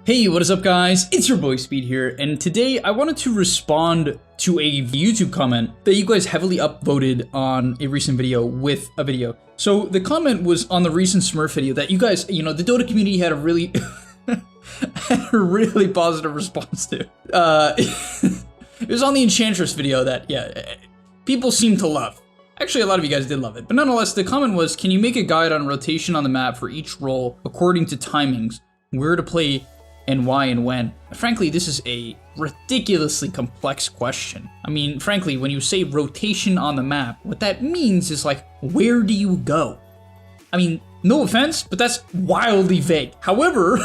Hey, what is up guys? It's your boy Speed here, and today I wanted to respond to a YouTube comment that you guys heavily upvoted on a recent video with a video. So the comment was on the recent Smurf video that you guys, the Dota community had a really positive response to. It was on the Enchantress video that, people seem to love. Actually, a lot of you guys did love it, but nonetheless, the comment was, can you make a guide on rotation on the map for each role according to timings, where to play, and why and when? Frankly, this is a ridiculously complex question. I mean, frankly, when you say rotation on the map, what that means is like, where do you go? I mean, no offense, but that's wildly vague. However,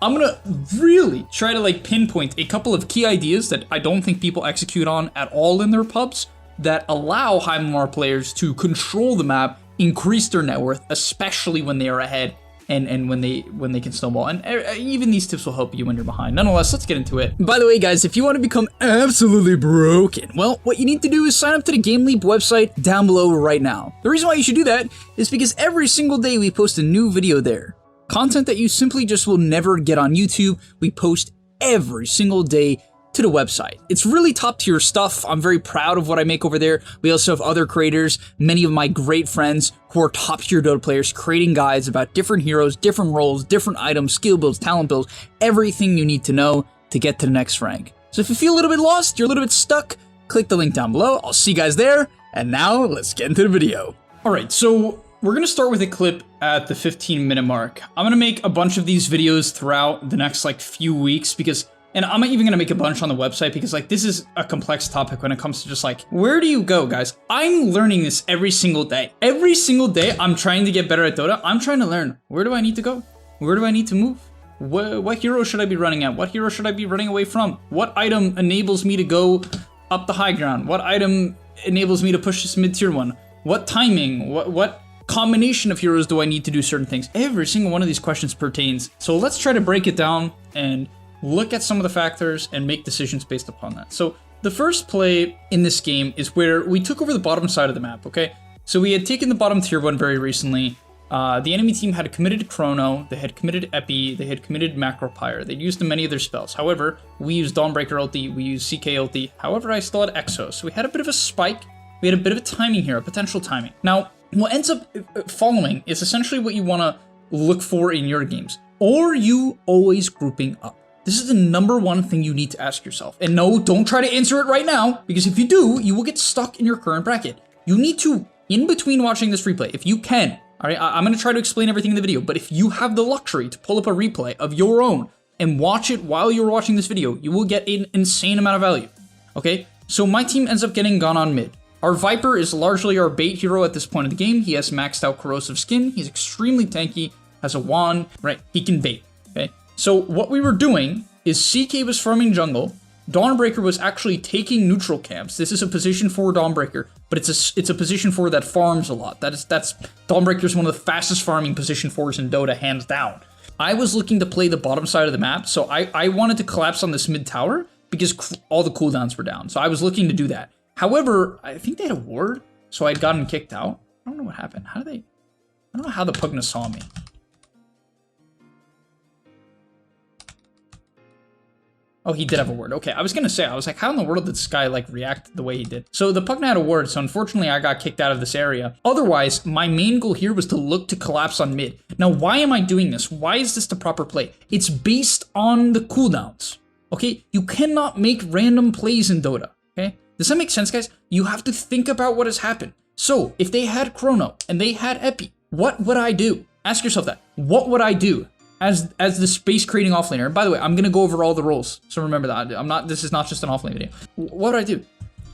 I'm gonna really try to pinpoint a couple of key ideas that I don't think people execute on at all in their pubs that allow high MMR players to control the map, increase their net worth, especially when they are ahead and when they can snowball. And even these tips will help you when you're behind. Nonetheless, let's get into it. By the way, guys, if you want to become absolutely broken, well, what you need to do is sign up to the GAMELEAP website down below right now. The reason why you should do that is because every single day we post a new video there. Content that you simply just will never get on YouTube, we post every single day to the website. It's really top tier stuff. I'm very proud of what I make over there. We also have other creators, many of my great friends who are top tier Dota players, creating guides about different heroes, different roles, different items, skill builds, talent builds, everything you need to know to get to the next rank. So if you feel a little bit lost, you're a little bit stuck, click the link down below. I'll see you guys there. And now let's get into the video. All right, so we're gonna start with a clip at the 15-minute mark. I'm gonna make a bunch of these videos throughout the next few weeks and I'm even gonna make a bunch on the website because this is a complex topic when it comes to just where do you go, guys? I'm learning this every single day. Every single day I'm trying to get better at Dota. I'm trying to learn, where do I need to go? Where do I need to move? What hero should I be running at? What hero should I be running away from? What item enables me to go up the high ground? What item enables me to push this mid-tier one? What timing? What combination of heroes do I need to do certain things? Every single one of these questions pertains. So let's try to break it down and look at some of the factors and make decisions based upon that. So the first play in this game is where we took over the bottom side of the map, okay? So we had taken the bottom tier one very recently. The enemy team had committed Chrono, they had committed Epi, they had committed Macropyre. They'd used many of their spells. However, we used Dawnbreaker ulti, we used CK ulti. However, I still had Exo, so we had a bit of a spike. We had a bit of a timing here, a potential timing. Now, what ends up following is essentially what you want to look for in your games. Are you always grouping up? This is the number one thing you need to ask yourself. And no, don't try to answer it right now, because if you do, you will get stuck in your current bracket. You need to, in between watching this replay, if you can, all right, I'm gonna try to explain everything in the video, but if you have the luxury to pull up a replay of your own and watch it while you're watching this video, you will get an insane amount of value, okay? So my team ends up getting gone on mid. Our Viper is largely our bait hero at this point of the game. He has maxed out corrosive skin. He's extremely tanky, has a wand, right? He can bait, okay? So what we were doing is CK was farming jungle, Dawnbreaker was actually taking neutral camps. This is a position for Dawnbreaker, but it's a position for that farms a lot. That's Dawnbreaker is one of the fastest farming position fours in Dota, hands down. I was looking to play the bottom side of the map, so I wanted to collapse on this mid tower because all the cooldowns were down. So I was looking to do that. However, I think they had a ward, so I had gotten kicked out. I don't know what happened. I don't know how the Pugna saw me. Oh, he did have a ward. Okay, I was gonna say, I was like, how in the world did this guy react the way he did? So the Pugna had a ward, so unfortunately I got kicked out of this area. Otherwise, my main goal here was to look to collapse on mid. Now, why am I doing this? Why is this the proper play? It's based on the cooldowns, okay? You cannot make random plays in Dota, okay? Does that make sense, guys? You have to think about what has happened. So if they had Chrono and they had Epi, what would I do? Ask yourself that. What would I do? As the space creating offlaner. And by the way, I'm gonna go over all the roles, so remember that. This is not just an offlane video. What would I do?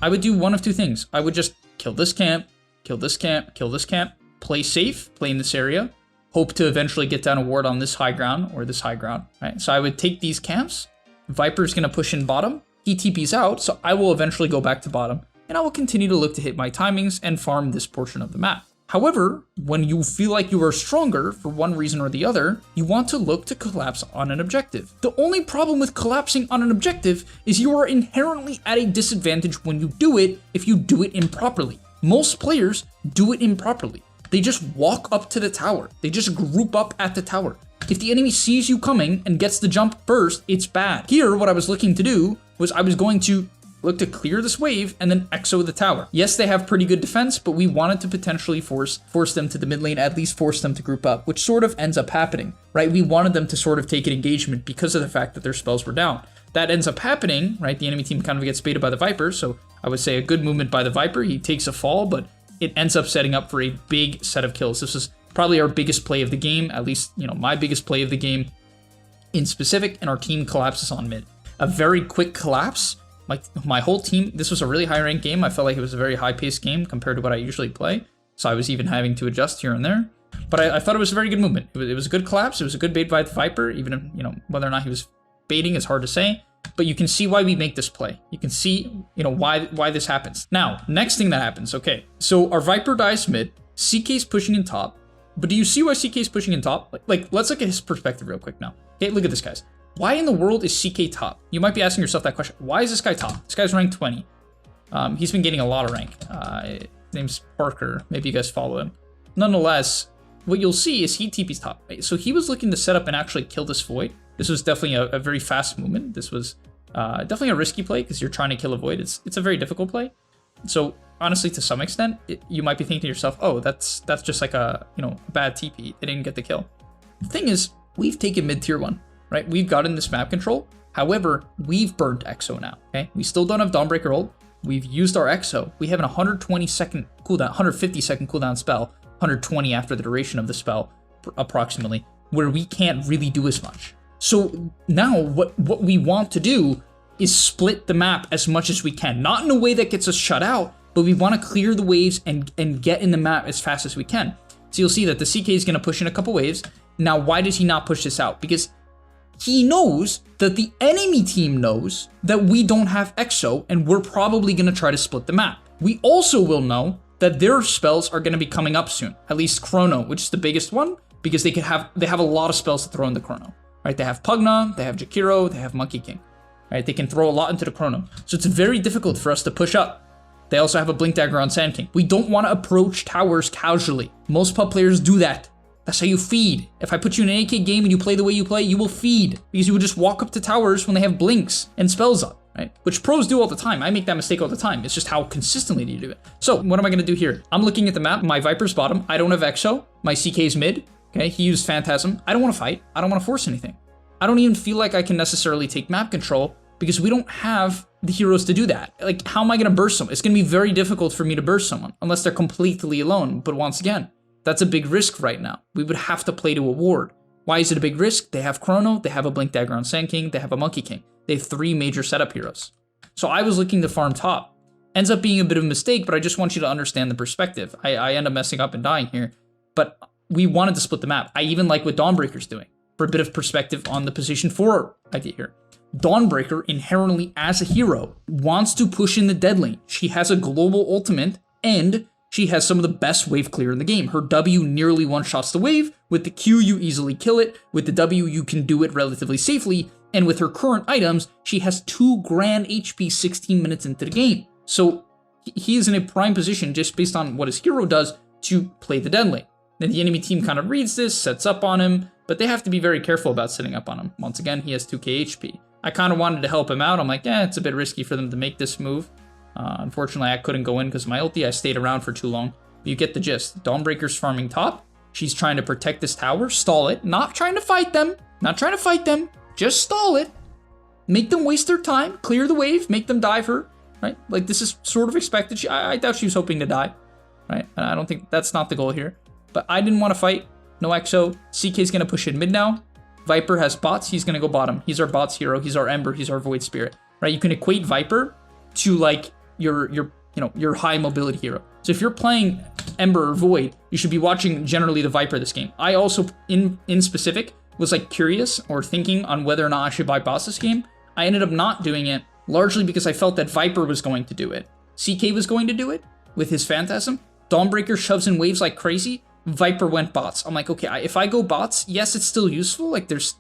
I would do one of two things. I would just kill this camp, kill this camp, kill this camp, play safe, play in this area, hope to eventually get down a ward on this high ground or this high ground, right? So I would take these camps, Viper's gonna push in bottom, he TP's out, so I will eventually go back to bottom, and I will continue to look to hit my timings and farm this portion of the map. However, when you feel like you are stronger for one reason or the other, you want to look to collapse on an objective. The only problem with collapsing on an objective is you are inherently at a disadvantage when you do it if you do it improperly. Most players do it improperly. They just walk up to the tower. They just group up at the tower. If the enemy sees you coming and gets the jump first, it's bad. Here, what I was looking to do was I was going to look to clear this wave and then exo the tower. Yes, they have pretty good defense, but we wanted to potentially force them to the mid lane, at least force them to group up, which sort of ends up happening, right? We wanted them to sort of take an engagement because of the fact that their spells were down. That ends up happening, right? The enemy team kind of gets baited by the Viper, so I would say a good movement by the Viper. He takes a fall, but it ends up setting up for a big set of kills. This is probably our biggest play of the game, at least, you know, my biggest play of the game in specific, and our team collapses on mid. A very quick collapse. My whole team, this was a really high ranked game. I felt like it was a very high paced game compared to what I usually play. So I was even having to adjust here and there. But I thought it was a very good movement. It was a good collapse. It was a good bait by the Viper, even if, you know, whether or not he was baiting is hard to say. But you can see why we make this play. You can see, you know, why this happens. Now, next thing that happens, okay. So our Viper dies mid, CK's pushing in top. But do you see why CK's pushing in top? Like, let's look at his perspective real quick now. Okay, look at this, guys. Why in the world is CK top? You might be asking yourself that question. Why is this guy top? This guy's ranked 20. He's been getting a lot of rank. His name's Parker. Maybe you guys follow him. Nonetheless, what you'll see is he TP's top. Right? So he was looking to set up and actually kill this Void. This was definitely a very fast movement. This was definitely a risky play because you're trying to kill a Void. It's a very difficult play. So honestly, to some extent, you might be thinking to yourself, oh, that's just like a, you know, bad TP. They didn't get the kill. The thing is, we've taken mid tier 1. Right, we've gotten this map control. However, we've burnt Exo now, okay? We still don't have Dawnbreaker ult. We've used our Exo. We have an 120 second cooldown, 150 second cooldown spell, 120 after the duration of the spell, approximately, where we can't really do as much. So now what we want to do is split the map as much as we can. Not in a way that gets us shut out, but we want to clear the waves and get in the map as fast as we can. So you'll see that the CK is going to push in a couple waves. Now, why does he not push this out? Because he knows that the enemy team knows that we don't have Exo, and we're probably going to try to split the map. We also will know that their spells are going to be coming up soon, at least Chrono, which is the biggest one, because they have a lot of spells to throw in the Chrono. Right? They have Pugna, they have Jakiro, they have Monkey King. Right? They can throw a lot into the Chrono. So it's very difficult for us to push up. They also have a Blink Dagger on Sand King. We don't want to approach towers casually. Most pub players do that. That's how you feed. If I put you in an AK game and you play the way you play, you will feed. Because you will just walk up to towers when they have blinks and spells up, right? Which pros do all the time. I make that mistake all the time. It's just how consistently you do it. So what am I going to do here? I'm looking at the map. My Viper's bottom. I don't have Exo. My CK's mid. Okay, he used Phantasm. I don't want to fight. I don't want to force anything. I don't even feel like I can necessarily take map control because we don't have the heroes to do that. Like, how am I going to burst someone? It's going to be very difficult for me to burst someone unless they're completely alone. But once again, that's a big risk right now. We would have to play to a ward. Why is it a big risk? They have Chrono, they have a Blink Dagger on Sand King, they have a Monkey King. They have 3 major setup heroes. So I was looking to farm top. Ends up being a bit of a mistake, but I just want you to understand the perspective. I end up messing up and dying here, but we wanted to split the map. I even like what Dawnbreaker's doing for a bit of perspective on the position 4 idea here. Dawnbreaker, inherently as a hero, wants to push in the dead lane. She has a global ultimate, and she has some of the best wave clear in the game. Her W nearly one-shots the wave. With the Q, you easily kill it. With the W, you can do it relatively safely. And with her current items, she has 2 grand HP 16 minutes into the game. So he is in a prime position just based on what his hero does to play the dead lane. Then the enemy team kind of reads this, sets up on him, but they have to be very careful about setting up on him. Once again, he has 2k HP. I kind of wanted to help him out. I'm like, it's a bit risky for them to make this move. Unfortunately, I couldn't go in because of my ulti. I stayed around for too long. But you get the gist. Dawnbreaker's farming top. She's trying to protect this tower, stall it. Not trying to fight them. Not trying to fight them. Just stall it. Make them waste their time. Clear the wave. Make them dive her. Right? Like, this is sort of expected. I doubt she was hoping to die. Right? And I don't think that's not the goal here. But I didn't want to fight. No Exo. CK's going to push in mid now. Viper has bots. He's going to go bottom. He's our bots hero. He's our Ember. He's our Void Spirit. Right? You can equate Viper to, like, your high mobility hero. So if you're playing Ember or Void, you should be watching generally the Viper this game. I also, in specific, was like curious or thinking on whether or not I should buy boss this game. I ended up not doing it, largely because I felt that Viper was going to do it. CK was going to do it with his Phantasm. Dawnbreaker shoves in waves like crazy. Viper went bots. I'm like, okay, if I go bots, yes, it's still useful. Like, there's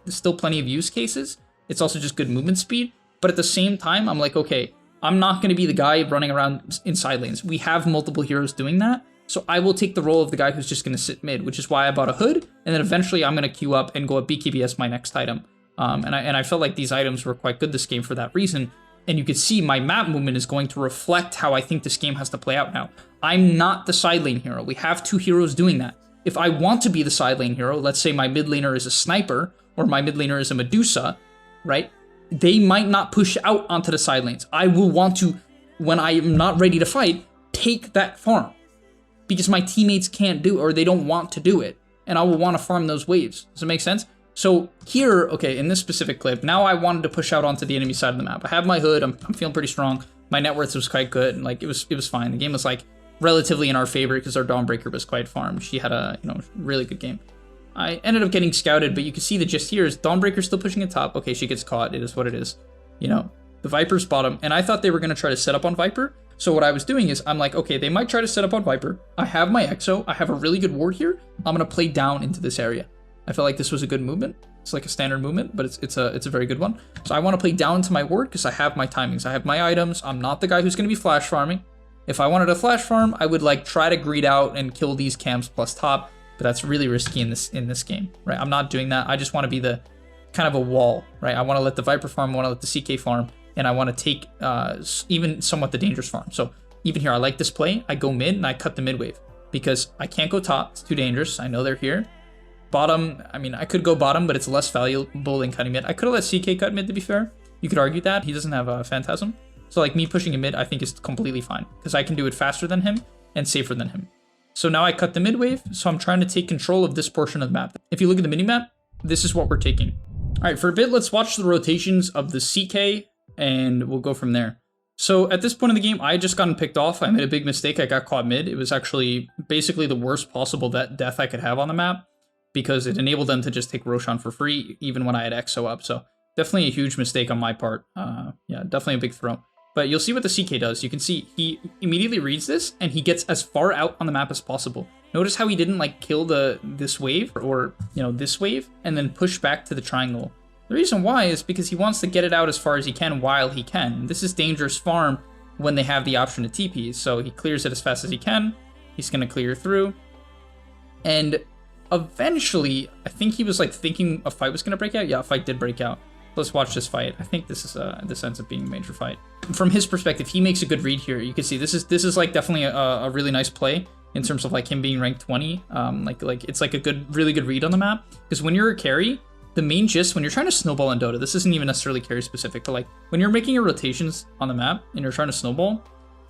still plenty of use cases. It's also just good movement speed. But at the same time, I'm like, okay, I'm not going to be the guy running around in side lanes. We have multiple heroes doing that. So I will take the role of the guy who's just going to sit mid, which is why I bought a hood, and then eventually I'm going to queue up and go at BKB as my next item. And I felt like these items were quite good this game for that reason. And you can see my map movement is going to reflect how I think this game has to play out now. I'm not the side lane hero. We have 2 heroes doing that. If I want to be the side lane hero, let's say my mid laner is a sniper, or my mid laner is a Medusa, right? They might not push out onto the side lanes. I will want to, when I am not ready to fight, take that farm. Because my teammates can't do it, or they don't want to do it. And I will want to farm those waves. Does it make sense? So here, okay, in this specific clip, now I wanted to push out onto the enemy side of the map. I have my hood, I'm feeling pretty strong. My net worth was quite good, and like it was fine. The game was like relatively in our favor because our Dawnbreaker was quite farmed. She had a, really good game. I ended up getting scouted, but you can see the gist here is Dawnbreaker's still pushing it top. Okay, she gets caught, it is what it is. The Viper's bottom, and I thought they were gonna try to set up on Viper. So what I was doing is I'm like, okay, they might try to set up on Viper. I have my Exo, I have a really good ward here. I'm gonna play down into this area. I felt like this was a good movement. It's like a standard movement, but it's a very good one. So I want to play down into my ward because I have my timings. I have my items. I'm not the guy who's going to be flash farming. If I wanted to flash farm, I would like try to greed out and kill these camps plus top, but that's really risky in this game, right? I'm not doing that. I just want to be the kind of a wall, right? I want to let the Viper farm, I want to let the CK farm, and I want to take even somewhat the dangerous farm. So even here, I like this play. I go mid and I cut the mid wave because I can't go top. It's too dangerous. I know they're here. Bottom, I mean, I could go bottom, but it's less valuable than cutting mid. I could have let CK cut mid, to be fair. You could argue that. He doesn't have a Phantasm. So, like, me pushing a mid, I think is completely fine. Because I can do it faster than him and safer than him. So now I cut the mid wave, so I'm trying to take control of this portion of the map. If you look at the mini-map, this is what we're taking. All right, for a bit, let's watch the rotations of the CK, and we'll go from there. So at this point in the game, I had just gotten picked off. I made a big mistake. I got caught mid. It was actually basically the worst possible death I could have on the map, because it enabled them to just take Roshan for free, even when I had Exo up. So definitely a huge mistake on my part. Yeah, definitely a big throw. But you'll see what the CK does. You can see he immediately reads this, and he gets as far out on the map as possible. Notice how he didn't like kill this wave, or this wave, and then push back to the triangle. The reason why is because he wants to get it out as far as he can while he can. This is dangerous farm when they have the option to TP, so he clears it as fast as he can. He's going to clear through. And eventually, I think he was like thinking a fight was going to break out. Yeah, a fight did break out. Let's watch this fight. I think this ends up being a major fight. From his perspective, he makes a good read here. You can see this is like definitely a really nice play in terms of like him being ranked 20. Like it's like a really good read on the map, because when you're a carry, the main gist when you're trying to snowball in Dota, this isn't even necessarily carry specific, but like when you're making your rotations on the map and you're trying to snowball,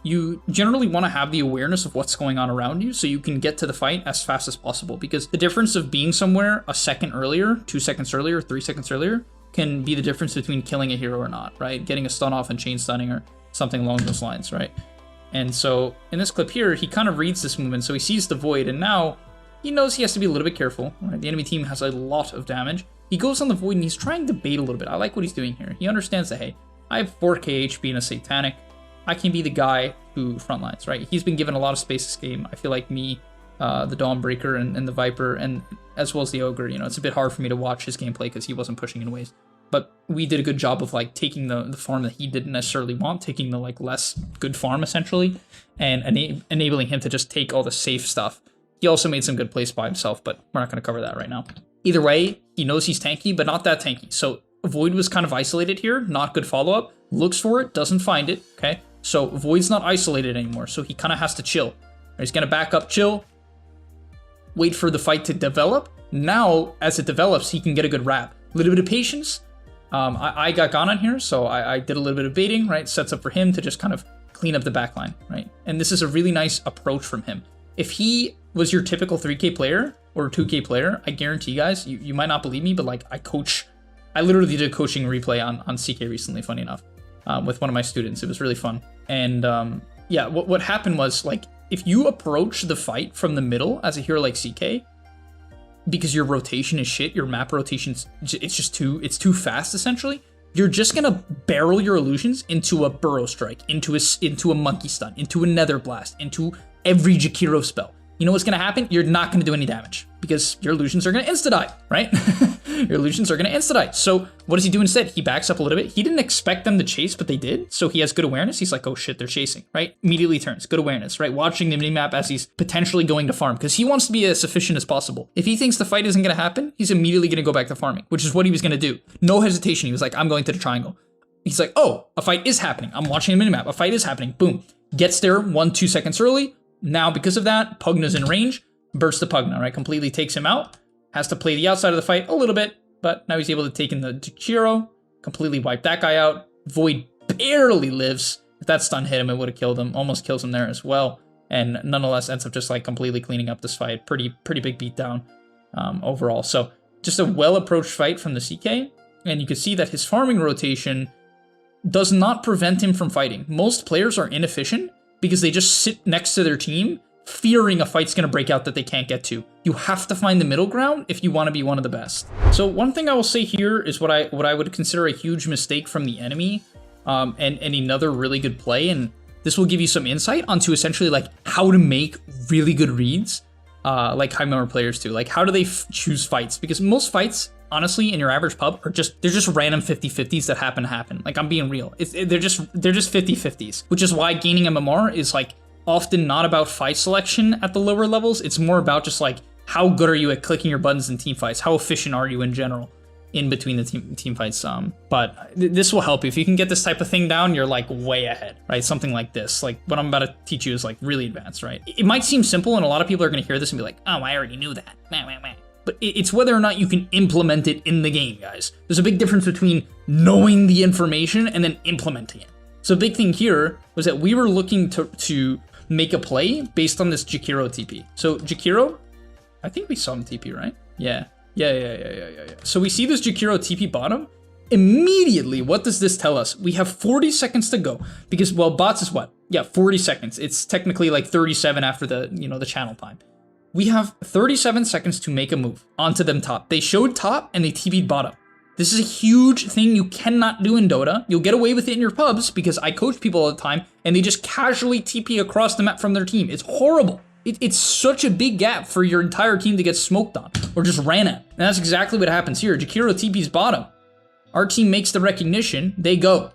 you generally want to have the awareness of what's going on around you so you can get to the fight as fast as possible, because the difference of being somewhere a second earlier, 2 seconds earlier, 3 seconds earlier can be the difference between killing a hero or not, right? Getting a stun off and chain stunning or something along those lines, right? And so in this clip here, he kind of reads this movement, so he sees the void, and now he knows he has to be a little bit careful, right? The enemy team has a lot of damage. He goes on the void and he's trying to bait a little bit. I like what he's doing here. He understands that, hey, I have 4k HP and a Satanic. I can be the guy who frontlines, right? He's been given a lot of space this game. I feel like me, the Dawnbreaker and the Viper, and as well as the Ogre, it's a bit hard for me to watch his gameplay because he wasn't pushing in ways. But we did a good job of like taking the farm that he didn't necessarily want, taking the like less good farm essentially, and enabling him to just take all the safe stuff. He also made some good plays by himself, but we're not going to cover that right now. Either way, he knows he's tanky, but not that tanky. So Void was kind of isolated here, not good follow-up. Looks for it, doesn't find it, okay? So Void's not isolated anymore, so he kind of has to chill. He's going to back up, chill, wait for the fight to develop. Now, as it develops, he can get a good wrap. A little bit of patience. I got gone on here, so I did a little bit of baiting, right? Sets up for him to just kind of clean up the backline, right? And this is a really nice approach from him. If he was your typical 3K player or 2K player, I guarantee, guys, you might not believe me, but like I literally did a coaching replay on CK recently, funny enough, with one of my students. It was really fun. And yeah, what happened was, like, if you approach the fight from the middle as a hero like CK, because your rotation is shit, your map rotation's, it's too fast essentially, you're just gonna barrel your illusions into a burrow strike, into a monkey stun, into a nether blast, into every Jakiro spell. you know what's gonna happen? You're not gonna do any damage because your illusions are gonna insta-die, right? Your illusions are gonna insta-die. So what does he do instead? He backs up a little bit. He didn't expect them to chase, but they did. So he has good awareness. He's like, oh shit, they're chasing, right? Immediately turns, good awareness, right? Watching the minimap as he's potentially going to farm because he wants to be as efficient as possible. If he thinks the fight isn't gonna happen, he's immediately gonna go back to farming, which is what he was gonna do. No hesitation. He was like, I'm going to the triangle. He's like, oh, a fight is happening. I'm watching the minimap. A fight is happening. Boom. Gets there 1-2 seconds early. Now, because of that, Pugna's in range. Bursts the Pugna, right? Completely takes him out. Has to play the outside of the fight a little bit, but now he's able to take in the Jakiro. Completely wipe that guy out. Void barely lives. If that stun hit him, it would have killed him. Almost kills him there as well. And nonetheless, ends up just like completely cleaning up this fight. Pretty big beatdown overall. So just a well-approached fight from the CK. And you can see that his farming rotation does not prevent him from fighting. Most players are inefficient because they just sit next to their team, fearing a fight's gonna break out that they can't get to. You have to find the middle ground if you want to be one of the best. So one thing I will say here is what I would consider a huge mistake from the enemy, and another really good play, and this will give you some insight onto essentially like how to make really good reads, like high member players do. Like how do they choose fights? Because most fights, honestly, in your average pub they're just random 50-50s that happen. Like I'm being real. They're just 50-50s, which is why gaining MMR is like often not about fight selection at the lower levels. It's more about just like how good are you at clicking your buttons in team fights? How efficient are you in general in between the team fights? But this will help you. If you can get this type of thing down, you're like way ahead, right? Something like this, like what I'm about to teach you is like really advanced, right? It might seem simple, and a lot of people are gonna hear this and be like, oh, I already knew that. But it's whether or not you can implement it in the game, guys. There's a big difference between knowing the information and then implementing it. So a big thing here was that we were looking to make a play based on this Jakiro TP. So Jakiro, I think we saw him TP, right? Yeah. So we see this Jakiro TP bottom. Immediately, what does this tell us? We have 40 seconds to go because, well, bots is what? Yeah, 40 seconds. It's technically like 37 after the, the channel time. We have 37 seconds to make a move onto them top. They showed top and they TP'd bottom. This is a huge thing you cannot do in Dota. You'll get away with it in your pubs because I coach people all the time and they just casually TP across the map from their team. It's horrible. It's such a big gap for your entire team to get smoked on or just ran at. And that's exactly what happens here. Jakiro TP's bottom. Our team makes the recognition. They go.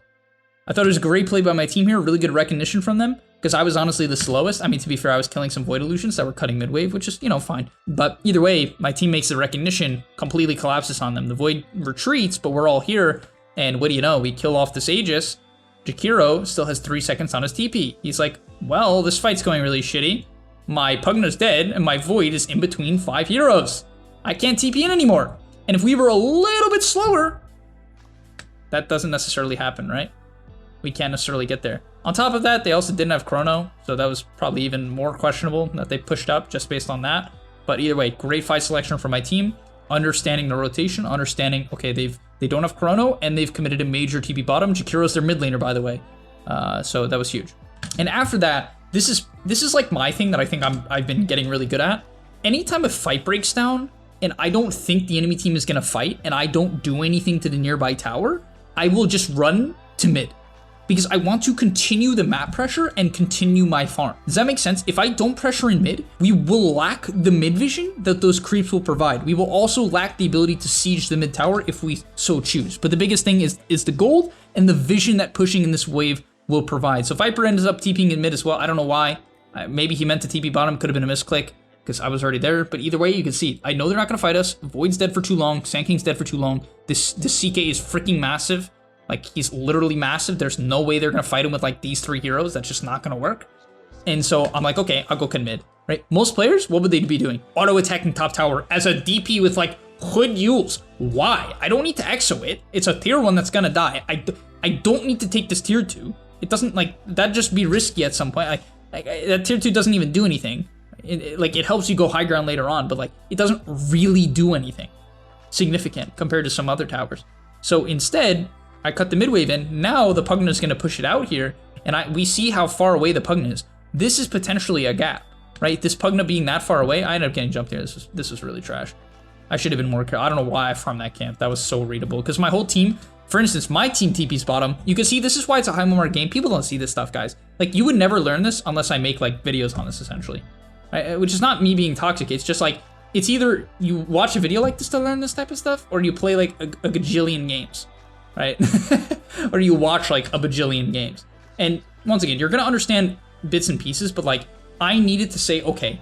I thought it was a great play by my team here. Really good recognition from them. Because I was honestly the slowest. I mean, to be fair, I was killing some Void Illusions that were cutting mid-wave, which is, fine. But either way, my team makes the recognition, completely collapses on them. The Void retreats, but we're all here. And what do you know? We kill off this Aegis. Jakiro still has 3 seconds on his TP. He's like, well, this fight's going really shitty. My Pugna's dead, and my Void is in between 5 heroes. I can't TP in anymore. And if we were a little bit slower, that doesn't necessarily happen, right? We can't necessarily get there. On top of that, they also didn't have Chrono, so that was probably even more questionable that they pushed up just based on that. But either way, great fight selection from my team, understanding the rotation, understanding, okay, they don't have Chrono, and they've committed a major TP bottom. Jakiro's their mid laner, by the way, so that was huge. And after that, this is like my thing that I think I've been getting really good at. Anytime a fight breaks down, and I don't think the enemy team is gonna fight, and I don't do anything to the nearby tower, I will just run to mid. Because I want to continue the map pressure and continue my farm. Does that make sense? If I don't pressure in mid, we will lack the mid vision that those creeps will provide. We will also lack the ability to siege the mid tower if we so choose. But the biggest thing is the gold and the vision that pushing in this wave will provide. So Viper ends up TPing in mid as well. I don't know why. Maybe he meant to TP bottom, could have been a misclick because I was already there. But either way, you can see, I know they're not gonna fight us. Void's dead for too long. Sand King's dead for too long. This CK is freaking massive. Like, he's literally massive. There's no way they're gonna fight him with like these 3 heroes. That's just not gonna work. And so I'm like, okay, I'll go can mid, right? Most players, what would they be doing? Auto attacking top tower as a DP with like hood Yules. Why? I don't need to exo it. It's a tier 1 that's gonna die. I don't need to take this tier 2. It doesn't, like, that'd just be risky at some point. That tier 2 doesn't even do anything. It helps you go high ground later on, but like, it doesn't really do anything significant compared to some other towers. So instead, I cut the mid wave in. Now the Pugna is going to push it out here, and we see how far away the Pugna is. This is potentially a gap, right? This Pugna being that far away, I ended up getting jumped here. This was really trash. I should have been more careful. I don't know why I farmed that camp. That was so readable because my whole team, for instance, my team TP's bottom. You can see this is why it's a high moment game. People don't see this stuff, guys. Like, you would never learn this unless I make like videos on this essentially. right? Which is not me being toxic. It's just like, it's either you watch a video like this to learn this type of stuff, or you play like a gajillion games, right? Or you watch like a bajillion games. And once again, you're gonna understand bits and pieces, but like, I needed to say, okay,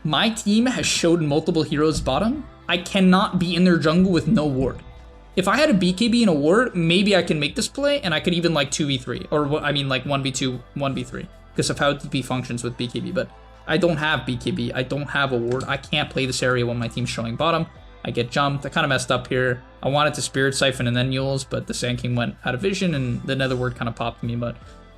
my team has showed multiple heroes bottom. I cannot be in their jungle with no ward. If I had a BKB and a ward, maybe I can make this play, and I could even like 2v3, or I mean like 1v2, 1v3, because of how DP functions with BKB, but I don't have BKB, I don't have a ward, I can't play this area when my team's showing bottom. I get jumped, I kind of messed up here. I wanted to Spirit Siphon and then Yules, but the Sand King went out of vision, and the Nether Ward kind of popped me, but,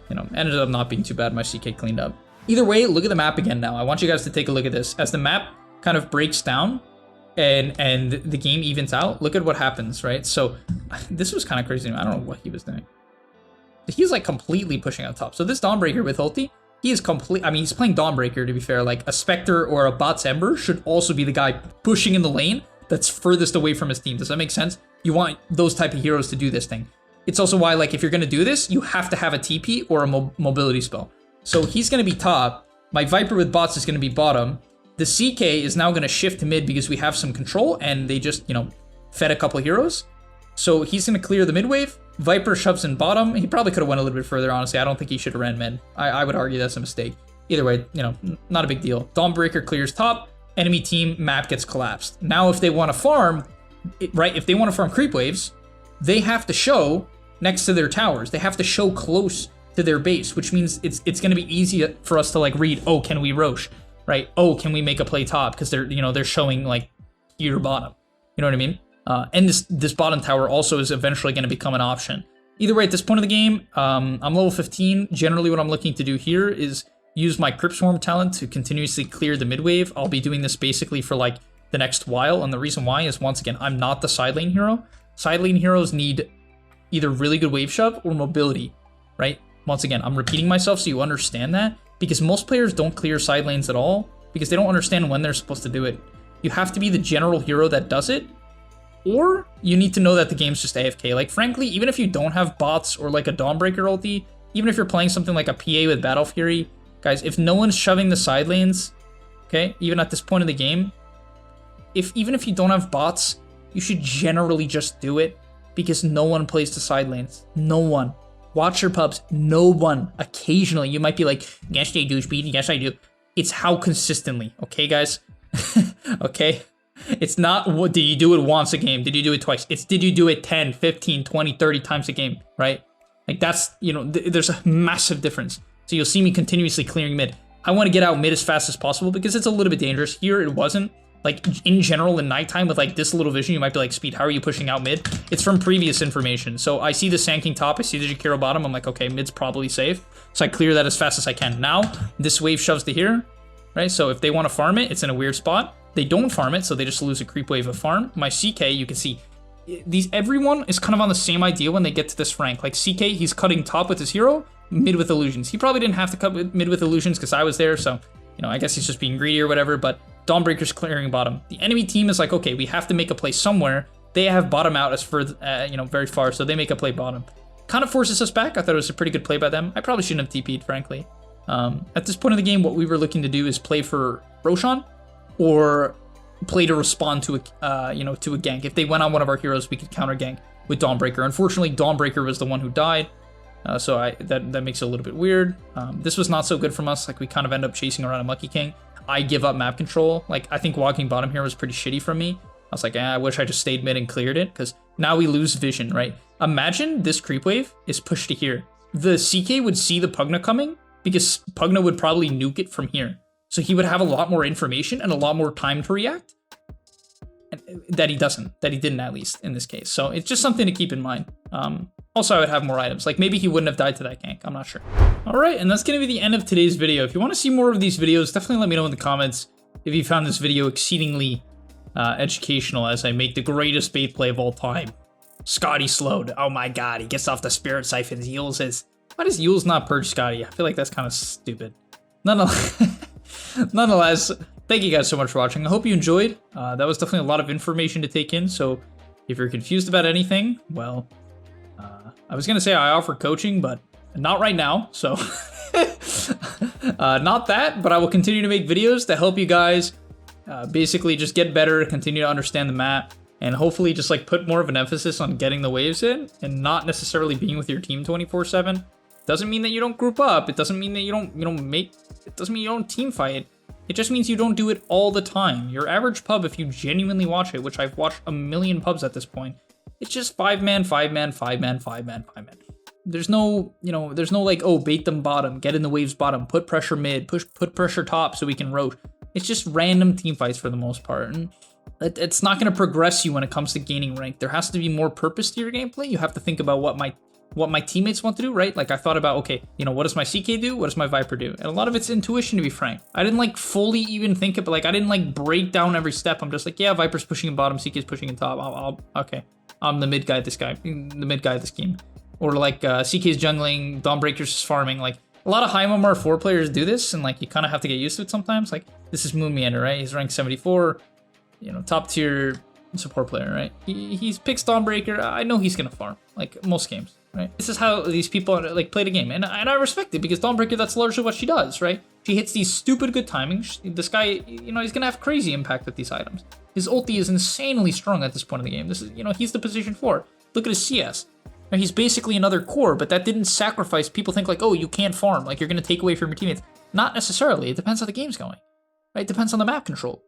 you know, ended up not being too bad. My CK cleaned up. Either way, look at the map again now. I want you guys to take a look at this. As the map kind of breaks down and the game evens out, look at what happens, right? So this was kind of crazy. I don't know what he was doing. He's like completely pushing out top. So this Dawnbreaker with ulti, he is I mean, he's playing Dawnbreaker, to be fair. Like a Spectre or a Bot's Ember should also be the guy pushing in the lane that's furthest away from his team. Does that make sense? You want those type of heroes to do this thing. It's also why, like, if you're going to do this, you have to have a TP or a mobility spell. So he's going to be top. My Viper with bots is going to be bottom. The CK is now going to shift to mid because we have some control and they just, you know, fed a couple heroes. So he's going to clear the mid wave. Viper shoves in bottom. He probably could have went a little bit further, honestly. I don't think he should have ran mid. I would argue that's a mistake. Either way, you know, not a big deal. Dawnbreaker clears top. Enemy team map gets collapsed. Now if they want to farm, right, if they want to farm creep waves, they have to show next to their towers. They have to show close to their base, which means it's going to be easy for us to like read, oh, can we Roche, right? Oh, can we make a play top? Because they're, you know, they're showing like here bottom. You know what I mean? And this bottom tower also is eventually going to become an option. Either way, at this point of the game, I'm level 15. Generally, what I'm looking to do here is use my Crypt Swarm talent to continuously clear the mid wave. I'll be doing this basically for like the next while, and the reason why is, once again, I'm not the side lane hero. Side lane heroes need either really good wave shove or mobility, right? Once again, I'm repeating myself so you understand that, because most players don't clear side lanes at all because they don't understand when they're supposed to do it. You have to be the general hero that does it, or you need to know that the game's just AFK. Like, frankly, even if you don't have bots or like a Dawnbreaker ulti, even if you're playing something like a PA with Battle Fury, guys, if no one's shoving the side lanes, okay, even at this point in the game, even if you don't have bots, you should generally just do it because no one plays the side lanes. No one. Watch your pubs. No one. Occasionally, you might be like, yes, they do, Speed. Yes, I do. It's how consistently. Okay, guys? Okay? It's not, what did you do it once a game? Did you do it twice? It's did you do it 10, 15, 20, 30 times a game, right? Like that's, you know, there's a massive difference. So you'll see me continuously clearing mid. I want to get out mid as fast as possible because it's a little bit dangerous. Here, it wasn't. Like, in general, in nighttime, with, like, this little vision, you might be like, Speed, how are you pushing out mid? It's from previous information. So I see the Sand King top, I see the Jakiro bottom, I'm like, okay, mid's probably safe. So I clear that as fast as I can. Now, this wave shoves to here, right? So if they want to farm it, it's in a weird spot. They don't farm it, so they just lose a creep wave of farm. My CK, you can see, everyone is kind of on the same idea when they get to this rank. Like, CK, he's cutting top with his hero, mid with illusions. He probably didn't have to cut mid with illusions because I was there, so, you know, I guess he's just being greedy or whatever, but Dawnbreaker's clearing bottom. The enemy team is like, okay, we have to make a play somewhere. They have bottom out as further, you know, very far, so they make a play bottom. Kind of forces us back. I thought it was a pretty good play by them. I probably shouldn't have TP'd, frankly. At this point in the game, what we were looking to do is play for Roshan or play to respond to a, you know, to a gank. If they went on one of our heroes, we could counter gank with Dawnbreaker. Unfortunately, Dawnbreaker was the one who died, so that makes it a little bit weird. This was not so good from us. Like, we kind of end up chasing around a Mucky King. I give up map control. Like, I think walking bottom here was pretty shitty from me. I was like, I wish I just stayed mid and cleared it, because now we lose vision, right? Imagine this creep wave is pushed to here. The CK would see the Pugna coming, because Pugna would probably nuke it from here. So he would have a lot more information and a lot more time to react. That he didn't at least in this case. So it's just something to keep in mind. Also, I would have more items. Like, maybe he wouldn't have died to that gank. I'm not sure. All right, and that's going to be the end of today's video. If you want to see more of these videos, definitely let me know in the comments if you found this video exceedingly educational as I make the greatest bait play of all time. Scotty slowed. Oh my god, he gets off the Spirit Siphons. Yules is... Why does Yules not purge Scotty? I feel like that's kind of stupid. Nonetheless, thank you guys so much for watching. I hope you enjoyed. That was definitely a lot of information to take in, so if you're confused about anything, well... I was going to say I offer coaching, but not right now, so Not that, but I will continue to make videos to help you guys basically just get better, continue to understand the map, and hopefully just like put more of an emphasis on getting the waves in and not necessarily being with your team 24/7. Doesn't mean that you don't group up. It doesn't mean that you don't it doesn't mean you don't team fight. It just means you don't do it all the time. Your average pub, if you genuinely watch it, which I've watched a million pubs at this point, it's just 5-man, 5-man, 5-man, 5-man, 5-man. There's no, there's no like, oh, bait them bottom, get in the waves bottom, put pressure mid, put pressure top so we can rotate. It's just random team fights for the most part. And it's not going to progress you when it comes to gaining rank. There has to be more purpose to your gameplay. You have to think about what my teammates want to do, right? Like I thought about, okay, what does my CK do? What does my Viper do? And a lot of it's intuition, to be frank. I didn't like fully even think of it. Like I didn't like break down every step. I'm just like, yeah, Viper's pushing in bottom, CK's pushing in top. Okay, I'm the mid guy this game. Or like CK's jungling, Dawnbreaker's is farming. Like a lot of high MMR 4 players do this, and like you kind of have to get used to it sometimes. Like this is Moon Meander, right? He's ranked 74, top tier support player, right? He's picks Dawnbreaker. I know he's gonna farm, like most games, right? This is how these people like play the game, and I respect it because Dawnbreaker, that's largely what she does, right? She hits these stupid good timings. This guy, he's gonna have crazy impact with these items. His ulti is insanely strong at this point in the game. This is, he's the position 4. Look at his CS. Now, he's basically another core, but that didn't sacrifice. People think like, oh, you can't farm, like you're gonna take away from your teammates. Not necessarily. It depends how the game's going, right? It depends on the map control.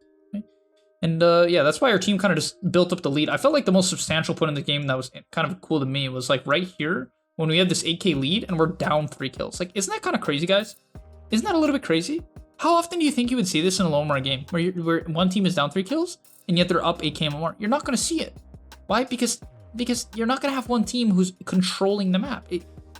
And yeah, that's why our team kind of just built up the lead. I felt like the most substantial point in the game that was kind of cool to me was like right here when we had this 8K lead and we're down 3 kills. Like, isn't that kind of crazy, guys? Isn't that a little bit crazy? How often do you think you would see this in a low MMR game where one team is down 3 kills and yet they're up 8K MMR? You're not going to see it. Why? Because you're not going to have one team who's controlling the map.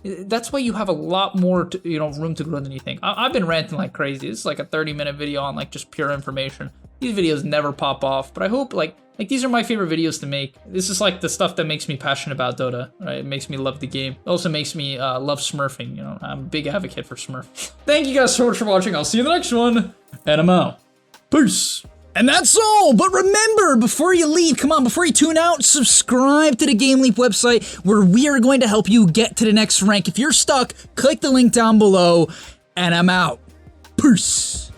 That's why you have a lot more room to grow than you think. I've been ranting like crazy. This is like a 30-minute video on like just pure information. These videos never pop off, but I hope like these are my favorite videos to make. This is like the stuff that makes me passionate about Dota, right? It makes me love the game. It also makes me love smurfing. I'm a big advocate for Smurf. Thank you guys so much for watching. I'll see you in the next one, and I'm out. Peace. And that's all, but remember, before you leave, before you tune out, subscribe to the GameLeap website where we are going to help you get to the next rank. If you're stuck, click the link down below, and I'm out. Peace.